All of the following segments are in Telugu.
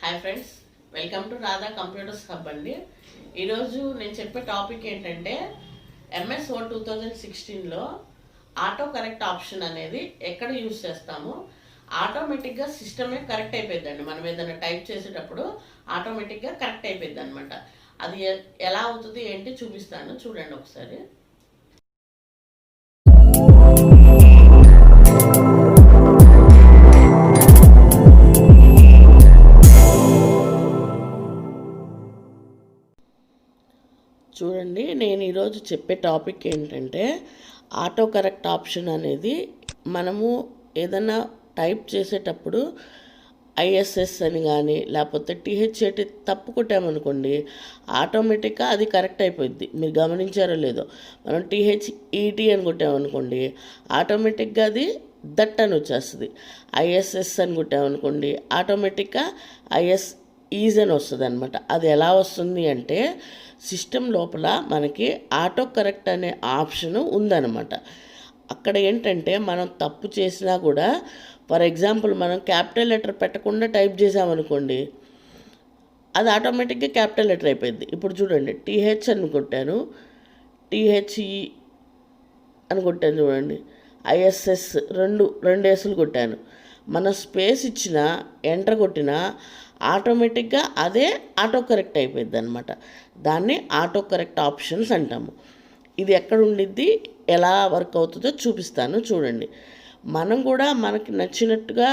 Hi friends, welcome to Radha computers hub అండి. ఈరోజు నేను చెప్పే టాపిక్ ఏంటంటే MSword 2016లో ఆటో కరెక్ట్ ఆప్షన్ అనేది ఎక్కడ యూజ్ చేస్తాము. ఆటోమేటిక్గా సిస్టమే కరెక్ట్ అయిపోద్దండి. మనం ఏదైనా టైప్ చేసేటప్పుడు ఆటోమేటిక్గా కరెక్ట్ అయిపోద్ది అనమాట. అది ఎలా అవుతుంది ఏంటి చూపిస్తాను, చూడండి ఒకసారి. చూడండి, నేను ఈరోజు చెప్పే టాపిక్ ఏంటంటే ఆటో కరెక్ట్ ఆప్షన్ అనేది మనము ఏదైనా టైప్ చేసేటప్పుడు ఐఎస్ఎస్ అని కానీ లేకపోతే టీహెచ్ఏటి తప్పు కొట్టామనుకోండి, ఆటోమేటిక్గా అది కరెక్ట్ అయిపోద్ది. మీరు గమనించారో లేదో, మనం టీహెచ్ఈటి అని కొట్టామనుకోండి ఆటోమేటిక్గా అది దట్ అని వచ్చేస్తుంది. ఐఎస్ఎస్ అని కొట్టామనుకోండి ఆటోమేటిక్గా ఐఎస్ ఈజ్ అని వస్తుంది అనమాట. అది ఎలా వస్తుంది అంటే సిస్టమ్ లోపల మనకి ఆటో కరెక్ట్ అనే ఆప్షను ఉందన్నమాట. అక్కడ ఏంటంటే మనం తప్పు చేసినా కూడా, ఫర్ ఎగ్జాంపుల్ మనం క్యాపిటల్ లెటర్ పెట్టకుండా టైప్ చేసామనుకోండి, అది ఆటోమేటిక్గా క్యాపిటల్ లెటర్ అయిపోయింది. ఇప్పుడు చూడండి, టీహెచ్ అని కొట్టాను, టీహెచ్ఈ అని కొట్టాను చూడండి, ఐఎస్ఎస్ రెండు ఎస్లు కొట్టాను. మన స్పేస్ ఇచ్చిన ఎంటర్ కొట్టినా ఆటోమేటిక్గా అదే ఆటో కరెక్ట్ అయిపోయింది అనమాట. దాన్ని ఆటో కరెక్ట్ ఆప్షన్స్ అంటాము. ఇది ఎక్కడ ఉండిద్ది, ఎలా వర్క్ అవుతుందో చూపిస్తాను చూడండి. మనం కూడా మనకి నచ్చినట్టుగా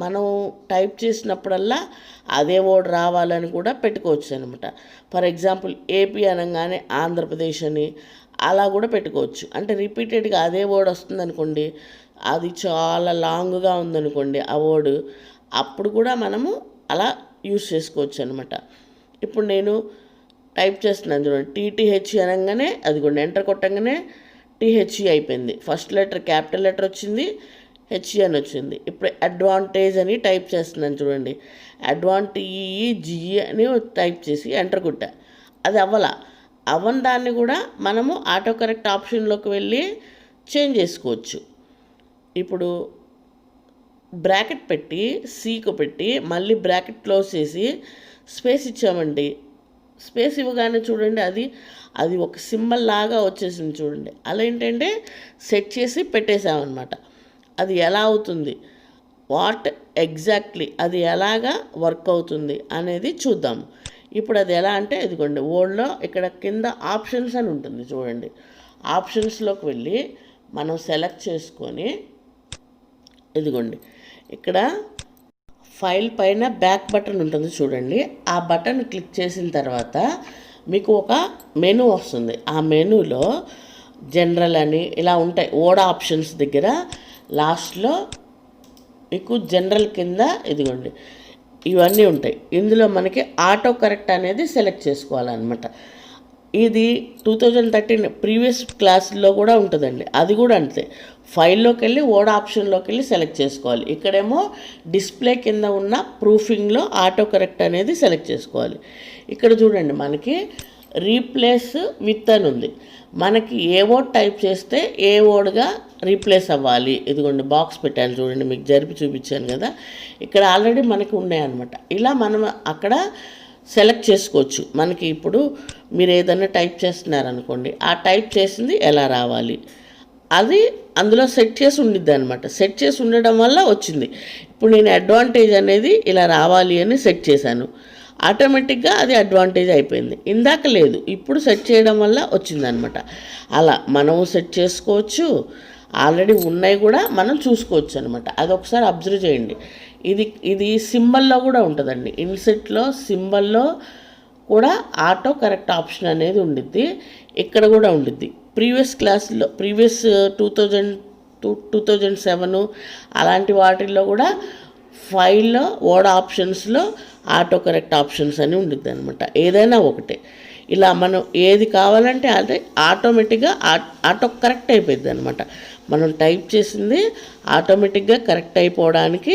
మనం టైప్ చేసినప్పుడల్లా అదే వర్డ్ రావాలని కూడా పెట్టుకోవచ్చు అనమాట. ఫర్ ఎగ్జాంపుల్ ఏపీ అనగానే ఆంధ్రప్రదేశ్ అని అలా కూడా పెట్టుకోవచ్చు. అంటే రిపీటెడ్గా అదే వర్డ్ వస్తుంది అనుకోండి, అది చాలా లాంగ్గా ఉందనుకోండి ఆ వర్డ్, అప్పుడు కూడా మనము అలా యూస్ చేసుకోవచ్చు అనమాట. ఇప్పుడు నేను టైప్ చేస్తున్నాను చూడండి, టీటీహెచ్ఈ అనగానే అది కూడా ఎంటర్ కొట్టంగానే టీహెచ్ఈ అయిపోయింది. ఫస్ట్ లెటర్ క్యాపిటల్ లెటర్ వచ్చింది, హెచ్ఈ అని వచ్చింది. ఇప్పుడు అడ్వాంటేజ్ అని టైప్ చేస్తున్నాను చూడండి, అడ్వాంటీఈ జిఈ అని టైప్ చేసి ఎంటర్ కొట్టా, అది అవ్వని దాన్ని కూడా మనము ఆటో కరెక్ట్ ఆప్షన్లోకి వెళ్ళి చేంజ్ చేసుకోవచ్చు. ఇప్పుడు బ్రాకెట్ పెట్టి సీకు పెట్టి మళ్ళీ బ్రాకెట్ క్లోజ్ చేసి స్పేస్ ఇచ్చామండి. స్పేస్ ఇవ్వగానే చూడండి అది ఒక సింబల్ లాగా వచ్చేసింది చూడండి. అలా ఏంటంటే సెట్ చేసి పెట్టేసామన్నమాట. అది ఎలా అవుతుంది, వాట్ ఎగ్జాక్ట్లీ అది ఎలాగా వర్క్ అవుతుంది అనేది చూద్దాము. ఇప్పుడు అది ఎలా అంటే, ఇదిగోండి వర్డ్లో ఇక్కడ కింద ఆప్షన్స్ అని ఉంటుంది చూడండి. ఆప్షన్స్లోకి వెళ్ళి మనం సెలెక్ట్ చేసుకొని, ఇదిగోండి ఇక్కడ ఫైల్ పైన బ్యాక్ బటన్ ఉంటుంది చూడండి. ఆ బటన్ క్లిక్ చేసిన తర్వాత మీకు ఒక మెనూ వస్తుంది. ఆ మెనూలో జనరల్ అని ఇలా ఉంటాయి. వర్డ్ ఆప్షన్స్ దగ్గర లాస్ట్లో మీకు జనరల్ కింద ఇదిగోండి ఇవన్నీ ఉంటాయి. ఇందులో మనకి ఆటో కరెక్ట్ అనేది సెలెక్ట్ చేసుకోవాలన్నమాట. ఇది 2013 ప్రీవియస్ క్లాస్లో కూడా ఉంటుందండి. అది కూడా అంతే. ఫైల్లోకి వెళ్ళి వర్డ్ ఆప్షన్లోకి వెళ్ళి సెలెక్ట్ చేసుకోవాలి. ఇక్కడేమో డిస్ప్లే కింద ఉన్న ప్రూఫింగ్లో ఆటో కరెక్ట్ అనేది సెలెక్ట్ చేసుకోవాలి. ఇక్కడ చూడండి మనకి రీప్లేస్ విత్ అని ఉంది. మనకి ఏ వర్డ్ టైప్ చేస్తే ఏ వర్డ్గా రీప్లేస్ అవ్వాలి. ఇదిగోండి బాక్స్ పెట్టాను చూడండి, మీకు జరిపి చూపించాను కదా, ఇక్కడ ఆల్రెడీ మనకి ఉన్నాయన్నమాట. ఇలా మనం అక్కడ సెలెక్ట్ చేసుకోవచ్చు. మనకి ఇప్పుడు మీరు ఏదైనా టైప్ చేస్తున్నారనుకోండి, ఆ టైప్ చేసింది ఎలా రావాలి అది అందులో సెట్ చేసి ఉండిద్ది అనమాట. సెట్ చేసి ఉండడం వల్ల వచ్చింది. ఇప్పుడు నేను అడ్వాంటేజ్ అనేది ఇలా రావాలి అని సెట్ చేశాను, ఆటోమేటిక్గా అది అడ్వాంటేజ్ అయిపోయింది. ఇందాక లేదు, ఇప్పుడు సెట్ చేయడం వల్ల వచ్చిందనమాట. అలా మనము సెట్ చేసుకోవచ్చు. ఆల్రెడీ ఉన్నాయి కూడా మనం చూసుకోవచ్చు అనమాట. అది ఒకసారి అబ్జర్వ్ చేయండి. ఇది సింబల్లో కూడా ఉంటుందండి. ఇన్సెట్లో సింబల్లో కూడా ఆటో కరెక్ట్ ఆప్షన్ అనేది ఉండిద్ది. ఇక్కడ కూడా ఉండిద్ది. ప్రీవియస్ క్లాస్లో ప్రీవియస్ 2007 అలాంటి వాటిల్లో కూడా ఫైల్లో వర్డ్ ఆప్షన్స్లో ఆటో కరెక్ట్ ఆప్షన్స్ అని ఉండిద్ది అనమాట. ఏదైనా ఒకటే ఇలా మనం ఏది కావాలంటే అది ఆటోమేటిక్గా ఆటో కరెక్ట్ అయిపోయింది అనమాట. మనం టైప్ చేసింది ఆటోమేటిక్గా కరెక్ట్ అయిపోవడానికి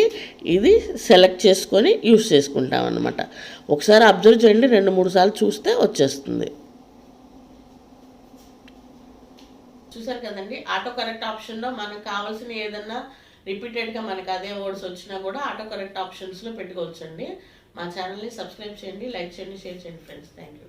ఇది సెలెక్ట్ చేసుకొని యూస్ చేసుకుంటాం అనమాట. ఒకసారి అబ్జర్వ్ చేయండి, 2-3 సార్లు చూస్తే వచ్చేస్తుంది. చూసారు కదండి, ఆటో కరెక్ట్ ఆప్షన్లో మనకు కావాల్సిన ఏదన్నా రిపీటెడ్గా మనకు అదే వర్డ్స్ వచ్చినా కూడా ఆటో కరెక్ట్ ఆప్షన్స్లో పెట్టుకోవచ్చండి. మా ఛానల్ని సబ్స్క్రైబ్ చేయండి, లైక్ చేయండి, షేర్ చేయండి ఫ్రెండ్స్. Thank you.